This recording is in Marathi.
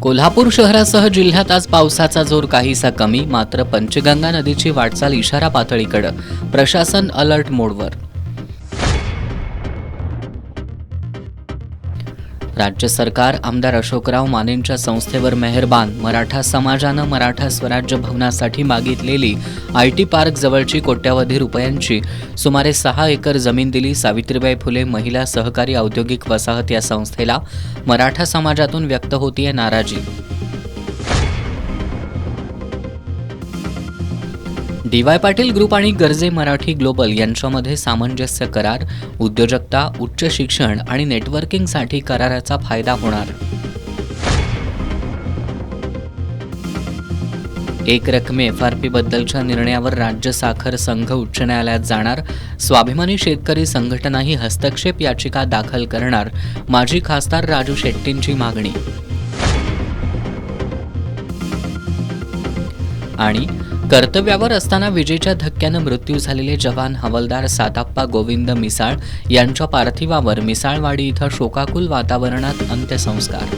कोल्हापूर शहरासह जिल्ह्यात आज पावसाचा जोर काहीसा कमी, मात्र पंचगंगा नदीची वाटचाल इशारा पातळीकडे. प्रशासन अलर्ट मोडवर. राज्य सरकार आमदार अशोकराव मानेंच्या संस्थेवर मेहरबान. मराठा समाजानं मराठा स्वराज्य भवनासाठी मागितलेली IT पार्क जवळची कोट्यवधी रुपयांची सुमारे 6 एकर जमीन दिली. सावित्रीबाई फुले महिला सहकारी औद्योगिक वसाहत या संस्थेला मराठा समाजातून व्यक्त होतीये नाराजी. DY पाटील ग्रुप आणि गर्जे मराठी ग्लोबल यांच्यामध्ये सामंजस्य करार. उद्योजकता, उच्च शिक्षण आणि नेटवर्किंगसाठी कराराचा फायदा होणार. एक रकमी FRP बद्दलच्या निर्णयावर राज्य साखर संघ उच्च न्यायालयात जाणार. स्वाभिमानी शेतकरी संघटनाही हस्तक्षेप याचिका दाखल करणार. माजी खासदार राजू शेट्टींची मागणी. आणि कर्तव्यावर असताना विजेच्या धक्क्यानं मृत्यू झालेले जवान हवालदार साताप्पा गोविंद मिसाळ यांच्या पार्थिवावर मिसाळवाडी इथं शोकाकुल वातावरणात अंत्यसंस्कार.